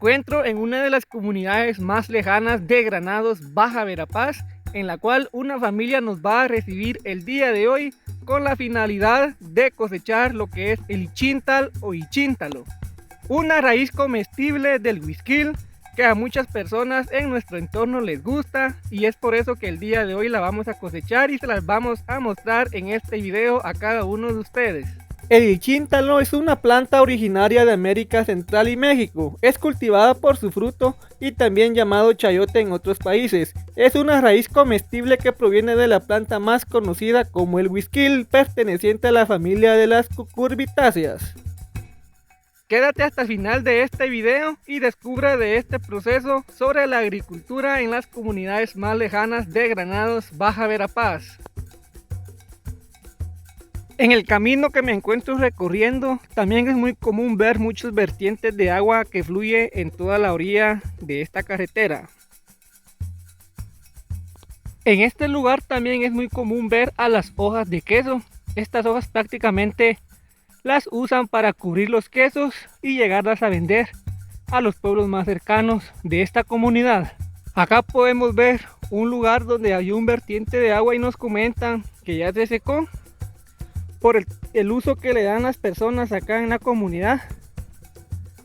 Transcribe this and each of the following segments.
encuentro en una de las comunidades más lejanas de Granados, Baja Verapaz, en la cual una familia nos va a recibir el día de hoy con la finalidad de cosechar lo que es el ichintal o ichíntalo, una raíz comestible del huisquil que a muchas personas en nuestro entorno les gusta, y es por eso que el día de hoy la vamos a cosechar y se las vamos a mostrar en este video a cada uno de ustedes. El ichíntalo es una planta originaria de América Central y México. Es cultivada por su fruto y también llamado chayote en otros países. Es una raíz comestible que proviene de la planta más conocida como el huisquil, perteneciente a la familia de las cucurbitáceas. Quédate hasta el final de este video y descubre de este proceso sobre la agricultura en las comunidades más lejanas de Granados, Baja Verapaz. En el camino que me encuentro recorriendo, también es muy común ver muchos vertientes de agua que fluye en toda la orilla de esta carretera. En este lugar también es muy común ver a las hojas de queso. Estas hojas prácticamente las usan para cubrir los quesos y llegarlas a vender a los pueblos más cercanos de esta comunidad. Acá podemos ver un lugar donde hay un vertiente de agua y nos comentan que ya se secó por el uso que le dan las personas acá en la comunidad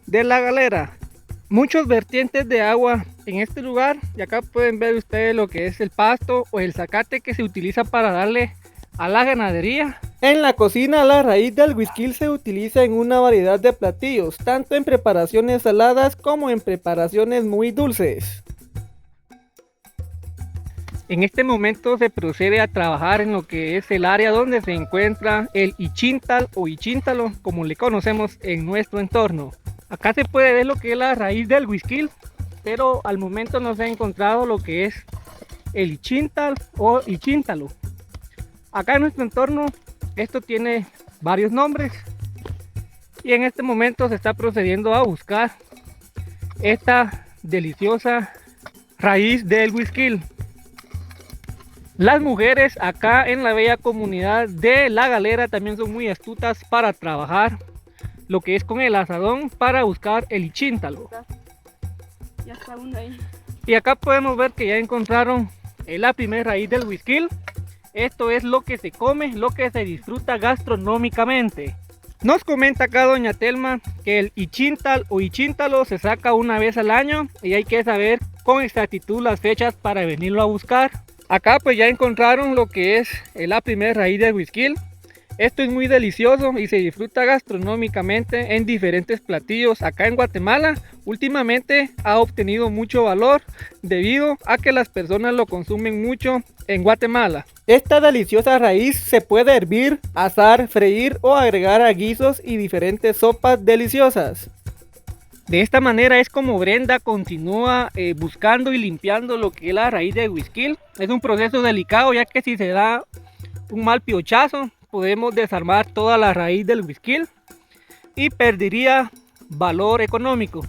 de la galera. Muchos vertientes de agua en este lugar, y acá pueden ver ustedes lo que es el pasto o el zacate que se utiliza para darle a la ganadería. En la cocina, la raíz del huisquil se utiliza en una variedad de platillos, tanto en preparaciones saladas como en preparaciones muy dulces. En este momento se procede a trabajar en lo que es el área donde se encuentra el ichintal o ichíntalo, como le conocemos en nuestro entorno. Acá se puede ver lo que es la raíz del huisquil, pero al momento no se ha encontrado lo que es el ichintal o ichíntalo. Acá en nuestro entorno esto tiene varios nombres y en este momento se está procediendo a buscar esta deliciosa raíz del huisquil. Las mujeres acá en la bella comunidad de La Galera también son muy astutas para trabajar lo que es con el asadón para buscar el ichíntalo. Ya está uno ahí. Y acá podemos ver que ya encontraron la primera raíz del huisquil. Esto es lo que se come, lo que se disfruta gastronómicamente. Nos comenta acá doña Telma que el ichintal o ichíntalo se saca una vez al año y hay que saber con exactitud las fechas para venirlo a buscar. Acá pues ya encontraron lo que es la primera raíz del huisquil. Esto es muy delicioso y se disfruta gastronómicamente en diferentes platillos. Acá en Guatemala últimamente ha obtenido mucho valor debido a que las personas lo consumen mucho en Guatemala. Esta deliciosa raíz se puede hervir, asar, freír o agregar a guisos y diferentes sopas deliciosas. De esta manera es como Brenda continúa buscando y limpiando lo que es la raíz del huisquil. Es un proceso delicado, ya que si se da un mal piochazo podemos desarmar toda la raíz del huisquil y perdería valor económico.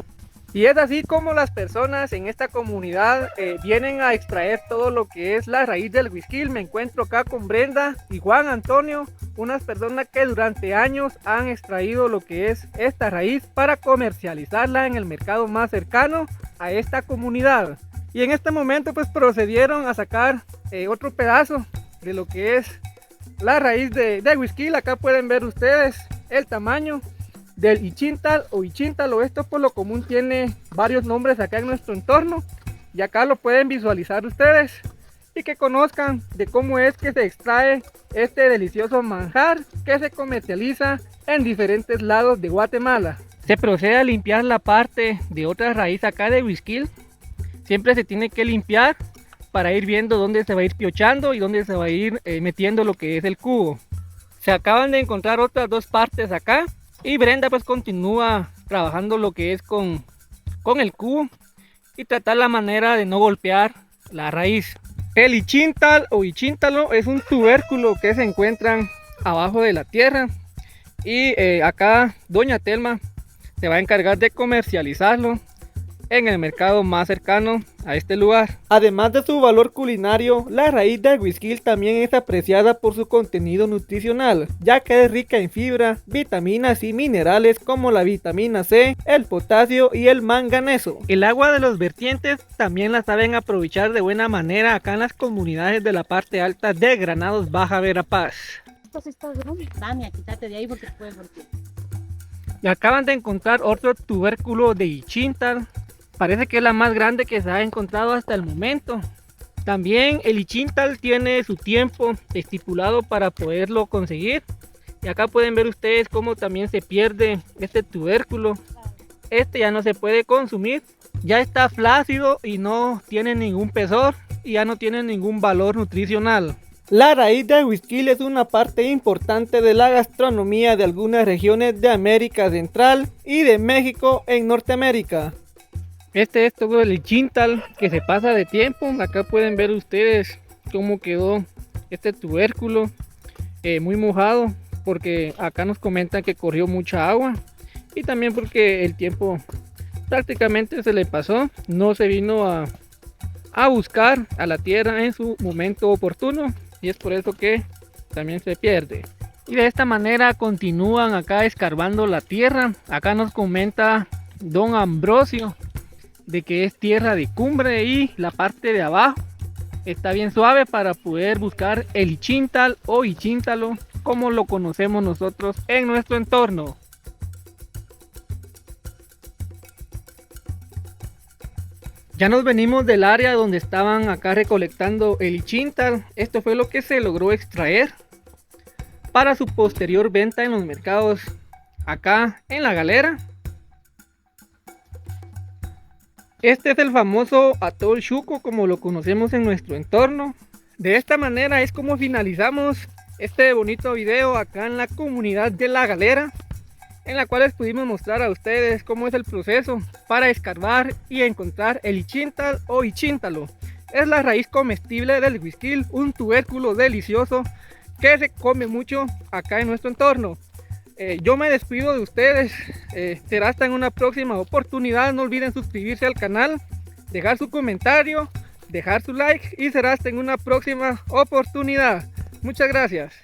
Y es así como las personas en esta comunidad vienen a extraer todo lo que es la raíz del huisquil. Me encuentro acá con Brenda y Juan Antonio, unas personas que durante años han extraído lo que es esta raíz para comercializarla en el mercado más cercano a esta comunidad. Y en este momento pues procedieron a sacar otro pedazo de lo que es la raíz de huisquil. Acá pueden ver ustedes el tamaño del ichintal o ichíntalo. Esto por lo común tiene varios nombres acá en nuestro entorno y acá lo pueden visualizar ustedes y que conozcan de cómo es que se extrae este delicioso manjar que se comercializa en diferentes lados de Guatemala. Se procede a limpiar la parte de otra raíz acá de huisquil. Siempre se tiene que limpiar para ir viendo dónde se va a ir piochando y dónde se va a ir metiendo lo que es el cubo. Se acaban de encontrar otras dos partes acá y Brenda pues continúa trabajando lo que es con el cubo y tratar la manera de no golpear la raíz. El ichintal o ichíntalo es un tubérculo que se encuentra abajo de la tierra y acá doña Telma se va a encargar de comercializarlo en el mercado más cercano a este lugar. Además de su valor culinario, la raíz del huisquil también es apreciada por su contenido nutricional, ya que es rica en fibra, vitaminas y minerales como la vitamina C, el potasio y el manganeso. El agua de los vertientes también la saben aprovechar de buena manera acá en las comunidades de la parte alta de Granados Baja Verapaz. Esto sí está grande. Tania, quítate de ahí porque puedes. Y acaban de encontrar otro tubérculo de ichintal. Parece que es la más grande que se ha encontrado hasta el momento. También el ichintal tiene su tiempo estipulado para poderlo conseguir. Y acá pueden ver ustedes cómo también se pierde este tubérculo. Este ya no se puede consumir. Ya está flácido y no tiene ningún pesor. Y ya no tiene ningún valor nutricional. La raíz del huisquil es una parte importante de la gastronomía de algunas regiones de América Central y de México en Norteamérica. Este es todo el ichintal que se pasa de tiempo. Acá pueden ver ustedes cómo quedó este tubérculo muy mojado, porque acá nos comentan que corrió mucha agua y también porque el tiempo prácticamente se le pasó, no se vino a buscar a la tierra en su momento oportuno. Y es por eso que también se pierde. Y de esta manera continúan acá escarbando la tierra. Acá nos comenta don Ambrosio de que es tierra de cumbre y la parte de abajo está bien suave para poder buscar el ichintal o ichíntalo como lo conocemos nosotros en nuestro entorno. Ya nos venimos del área donde estaban acá recolectando el ichintal. Esto fue lo que se logró extraer para su posterior venta en los mercados acá en La Galera. Este es el famoso atol chuco como lo conocemos en nuestro entorno. De esta manera es como finalizamos este bonito video acá en la comunidad de La Galera, en la cual les pudimos mostrar a ustedes cómo es el proceso para escarbar y encontrar el ichintal o ichíntalo. Es la raíz comestible del huisquil, un tubérculo delicioso que se come mucho acá en nuestro entorno. Yo me despido de ustedes, será hasta en una próxima oportunidad. No olviden suscribirse al canal, dejar su comentario, dejar su like y será hasta en una próxima oportunidad. Muchas gracias.